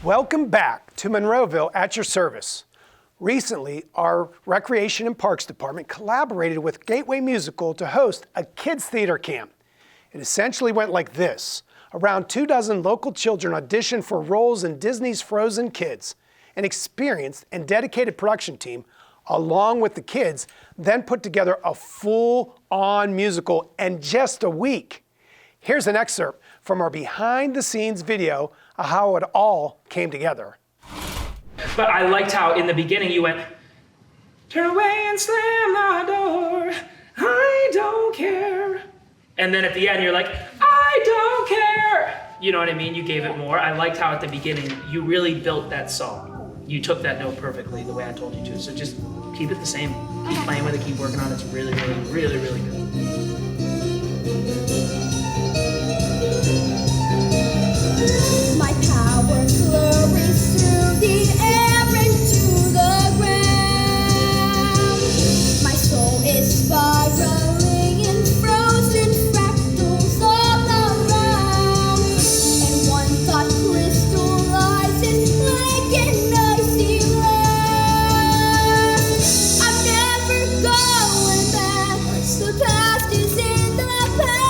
Welcome back to Monroeville at your service. Recently, our Recreation and Parks Department collaborated with Gateway Musical to host a kids' theater camp. It essentially went like this. Around 24 local children auditioned for roles in Disney's Frozen Kids. An experienced and dedicated production team, along with the kids, then put together a full-on musical in just a week. Here's an excerpt from our behind-the-scenes video of how it all came together. But I liked how in the beginning you went, turn away and slam the door, I don't care. And then at the end you're like, I don't care. You know what I mean? You gave it more. I liked how at the beginning you really built that song. You took that note perfectly the way I told you to. So just keep it the same. Keep playing with it, keep working on it. It's really, really, really, really good. My power flurries through the air into the ground. My soul is spiraling in frozen fractals all around. And one thought crystallizes like an icy laugh. I'm never going back. The past is in the past.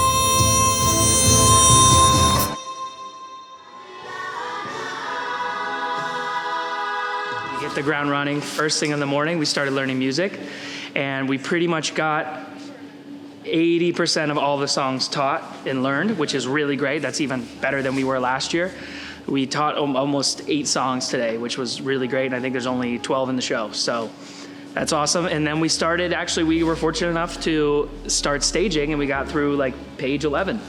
Hit the ground running. First thing in the morning, we started learning music, and we pretty much got 80% of all the songs taught and learned, which is really great. That's even better than we were last year. We taught almost 8 songs today, which was really great, and I think there's only 12 in the show, so that's awesome. And then we started, actually, we were fortunate enough to start staging, and we got through like page 11,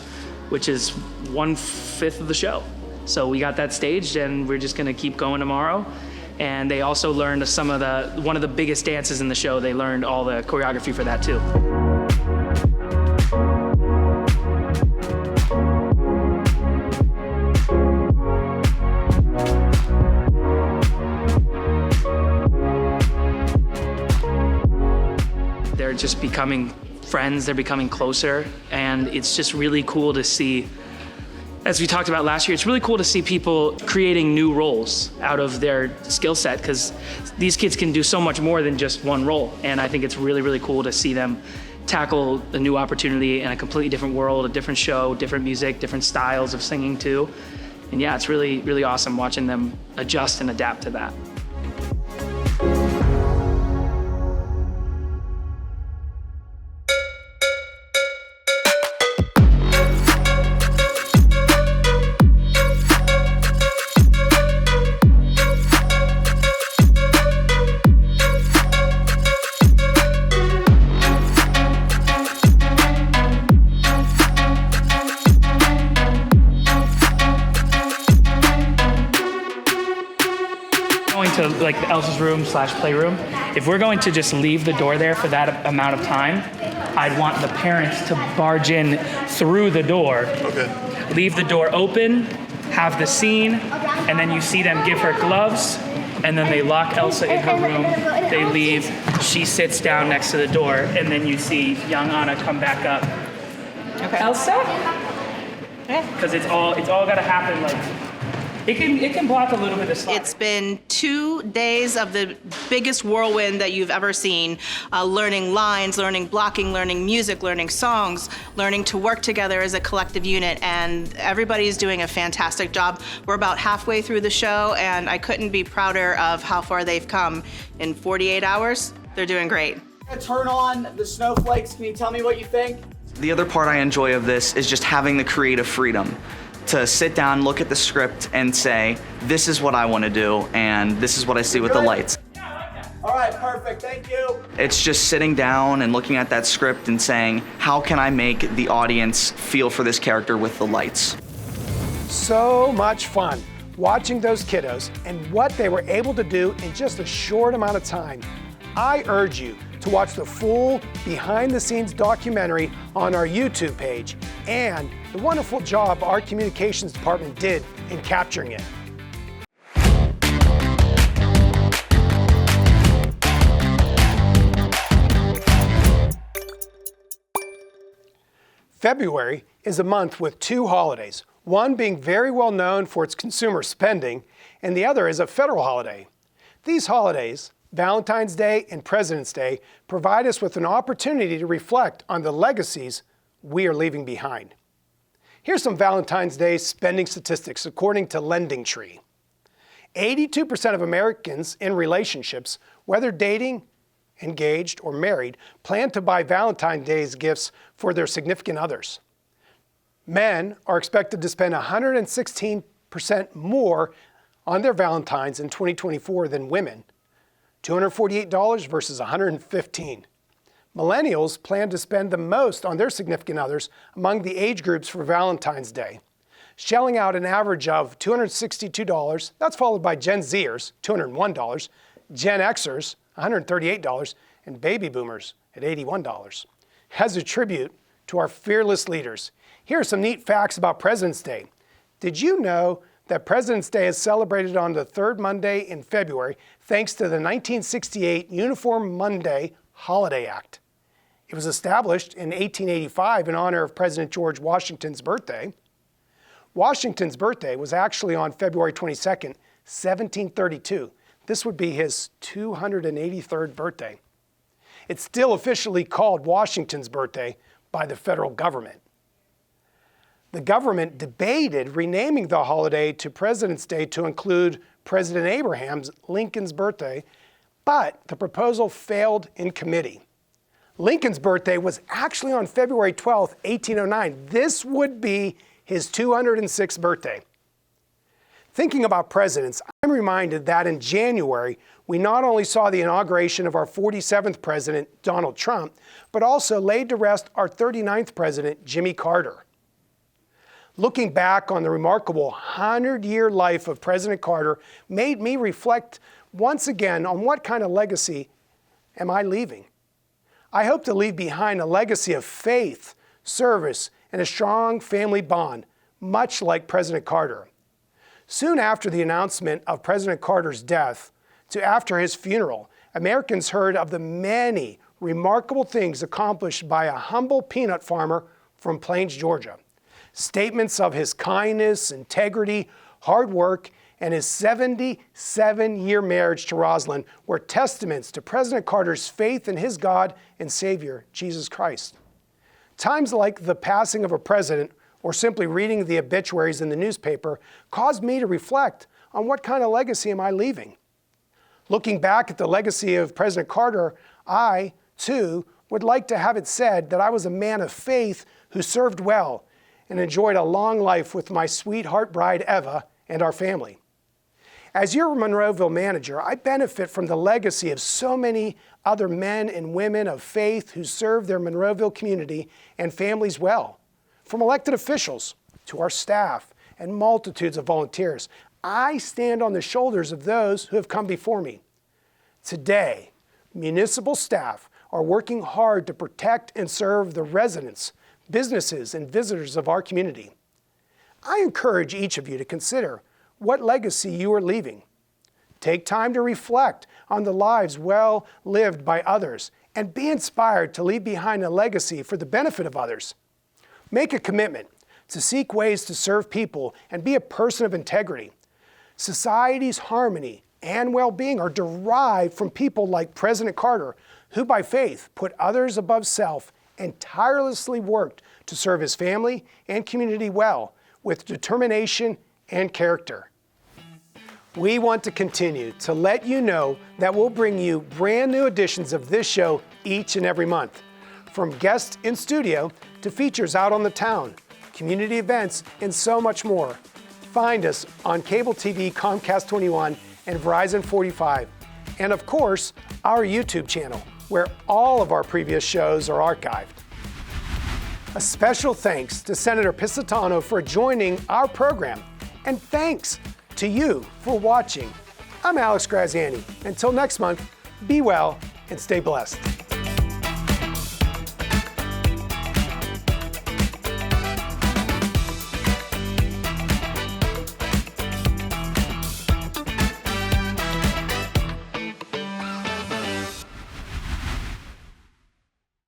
which is 1/5 of the show. So we got that staged, and we're just gonna keep going tomorrow. And they also learned one of the biggest dances in the show. They learned all the choreography for that too. They're just becoming friends, they're becoming closer, and it's just really cool to see. As we talked about last year, it's really cool to see people creating new roles out of their skill set, because these kids can do so much more than just one role. And I think it's really, really cool to see them tackle a new opportunity in a completely different world, a different show, different music, different styles of singing too. And yeah, it's really, really awesome watching them adjust and adapt to that. Going to like Elsa's room / playroom, if we're going to just leave the door there for that amount of time, I'd want the parents to barge in through the door. Okay. Leave the door open, have the scene, and then you see them give her gloves, and then they lock Elsa in her room, they leave, she sits down next to the door, and then you see young Anna come back up. Okay. Elsa? Because it's all gotta happen like, it can block a little bit of slack. It's been 2 days of the biggest whirlwind that you've ever seen. Learning lines, learning blocking, learning music, learning songs, learning to work together as a collective unit, and everybody's doing a fantastic job. We're about halfway through the show, and I couldn't be prouder of how far they've come. In 48 hours, they're doing great. Turn on the snowflakes. Can you tell me what you think? The other part I enjoy of this is just having the creative freedom to sit down, look at the script, and say, this is what I want to do, and this is what I see with the lights. All right, perfect, thank you. It's just sitting down and looking at that script and saying, how can I make the audience feel for this character with the lights? So much fun watching those kiddos and what they were able to do in just a short amount of time. I urge you to watch the full behind-the-scenes documentary on our YouTube page and the wonderful job our communications department did in capturing it. February is a month with 2 holidays. one being very well known for its consumer spending, and the other is a federal holiday. These holidays, Valentine's Day and President's Day, provide us with an opportunity to reflect on the legacies we are leaving behind. Here's some Valentine's Day spending statistics according to LendingTree. 82% of Americans in relationships, whether dating, engaged, or married, plan to buy Valentine's Day gifts for their significant others. Men are expected to spend 116% more on their Valentines in 2024 than women, $248 versus $115. Millennials plan to spend the most on their significant others among the age groups for Valentine's Day, shelling out an average of $262. That's followed by Gen Zers, $201, Gen Xers, $138, and baby boomers at $81. As a tribute to our fearless leaders, here are some neat facts about President's Day. Did you know that President's Day is celebrated on the third Monday in February thanks to the 1968 Uniform Monday Holiday Act? It was established in 1885 in honor of President George Washington's birthday. Washington's birthday was actually on February 22nd, 1732. This would be his 283rd birthday. It's still officially called Washington's birthday by the federal government. The government debated renaming the holiday to President's Day to include President Abraham Lincoln's birthday, but the proposal failed in committee. Lincoln's birthday was actually on February 12, 1809. This would be his 206th birthday. Thinking about presidents, I'm reminded that in January, we not only saw the inauguration of our 47th president, Donald Trump, but also laid to rest our 39th president, Jimmy Carter. Looking back on the remarkable 100-year life of President Carter made me reflect once again on what kind of legacy am I leaving. I hope to leave behind a legacy of faith, service, and a strong family bond, much like President Carter. Soon after the announcement of President Carter's death to after his funeral, Americans heard of the many remarkable things accomplished by a humble peanut farmer from Plains, Georgia. Statements of his kindness, integrity, hard work, and his 77-year marriage to Rosalind were testaments to President Carter's faith in his God and Savior, Jesus Christ. Times like the passing of a president or simply reading the obituaries in the newspaper caused me to reflect on what kind of legacy am I leaving. Looking back at the legacy of President Carter, I, too, would like to have it said that I was a man of faith who served well and enjoyed a long life with my sweetheart bride, Eva, and our family. As your Monroeville manager, I benefit from the legacy of so many other men and women of faith who serve their Monroeville community and families well. From elected officials to our staff and multitudes of volunteers, I stand on the shoulders of those who have come before me. Today, municipal staff are working hard to protect and serve the residents, businesses, and visitors of our community. I encourage each of you to consider what legacy you are leaving. Take time to reflect on the lives well lived by others and be inspired to leave behind a legacy for the benefit of others. Make a commitment to seek ways to serve people and be a person of integrity. Society's harmony and well-being are derived from people like President Carter, who by faith put others above self and tirelessly worked to serve his family and community well with determination and character. We want to continue to let you know that we'll bring you brand new editions of this show each and every month. From guests in studio to features out on the town, community events, and so much more. Find us on cable TV Comcast 21 and Verizon 45. And of course, our YouTube channel, where all of our previous shows are archived. A special thanks to Senator Pisitano for joining our program. And thanks to you for watching. I'm Alex Graziani. Until next month, be well and stay blessed.